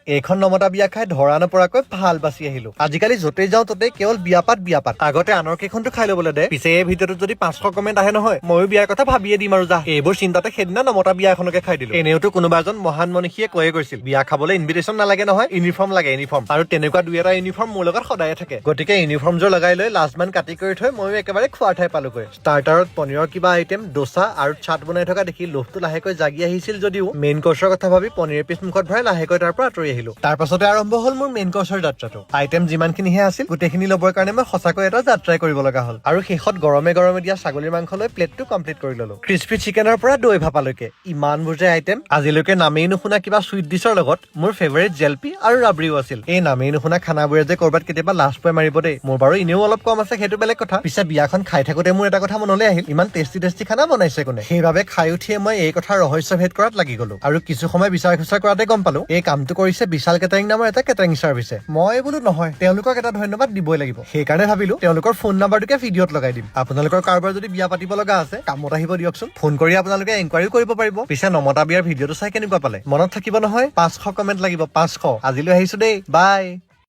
এইখন নমতা বিয়া খাই ধৰা নপৰাকৈ ভাল বাচি আহিলো। আজিকালি য'তেই যাওঁ ততেই কেৱল বিয়া পাত। আগতে আনৰ কেইখনটো খাই ল'বলৈ দে। পিছে এই ভিডিঅ'টোত যদি 500 কমেণ্ট আহে নহয়, ময়ো বিয়াৰ কথা ভাবিয়ে দিম আৰু যা। এইবোৰ চিন্তাতে সেইদিনা নমতা বিয়া এখনকে খাই দিলো। এনেওতো কোনোবা এজন মহান মনীষীয়ে কৈয়ে গৈছিল, বিয়া খাবলৈ ইনভিটেশ্যন নালাগে নহয়, ইউনিফৰ্ম লাগে ইউনিফৰ্ম। আৰু তেনেকুৱা দুই এটা ইউনিফৰ্ম মোৰ লগত সদায়ে থাকে। গতিকে ইউনিফৰ্মযোৰ লগাই লৈ লাষ্টমান কাটি কৰি থৈ ময়ো একেবাৰে খোৱাৰ ঠাই পালোগৈ। ষ্টাৰ্টাৰত পনীৰৰ কিবা আইটেম, ডোচা আৰু চাট বনাই থকা দেখি লোভটো লাহেকৈ জাগি আহিছিল যদিও মেইন কৰ্চৰ কথা ভাবি পনীৰ পিচ মুখত ভৰাই লাহেকৈ তাৰ পৰা আঁতৰি আহিলো। তাৰ পাছতে আৰম্ভ হ'ল মোৰ মেইন কৰ্চৰ যাত্ৰাটো। আইটেম যিমানখিনিহে আছিল গোটেইখিনি ল'বৰ কাৰণে মই সঁচাকৈ এটা যাত্ৰাই কৰিব লগা হ'ল। আৰু শেষত গৰমে দিয়া ছাগলীৰ মাংস লৈ প্লেটটো কমপ্লিট কৰি ললো। ক্ৰিস্পি চিকেনৰ পৰা দৈ ভাপালৈকে ইমানবোৰ যে আইটেম। আজিলৈকে নামেই নুশুনা কিবা চুইট ডিছৰ লগত মোৰ ফেভাৰিট জেলপি আৰু ৰাবৰিও আছিল। এই নামেই নুশুনা খানাবোৰে যে কৰবাত কেতিয়াবা লাজ পাই মাৰিব দেই। মোৰ বাৰু এনেও অলপ কম আছে, সেইটো বেলেগ কথা। পিছে বিয়াখন খাই থাকোতে মোৰ এটা কথা মনলৈ আহিল, ইমান টেষ্টি খানা বনাইছে কোনে। সেইবাবে খাই উঠিয়ে মই এই কথা ৰহস্য ভেদ কৰাত লাগি গলো। আৰু কিছু সময় বিচাৰ খোচাৰ কৰাতে গম পালো এই কামটো কৰিছে বিশাল কেটাৰিং নামৰ এটা কেটাৰিং চাৰ্ভিছে। মই বোলো নহয়, তেওঁলোকক এটা ধন্যবাদ দিবই লাগিব। সেইকাৰণে ভাবিলো তেওঁলোকৰ ফোন নাম্বাৰটোকে ভিডিঅ'ত লগাই দিম। আপোনালোকৰ কাৰোবাৰ যদি বিয়া পাতিব লগা আছে, কামত আহিব দিয়কচোন। ফোন কৰি আপোনালোকে এনকুৱাৰীও কৰিব পাৰিব। পিছে নমতা বিয়াৰ ভিডিঅ'টো চাই কেনেকুৱা পালে? মনত থাকিব নহয়, 500 কমেণ্ট লাগিব, 500। আজিলৈ আহিছো দেই, বাই।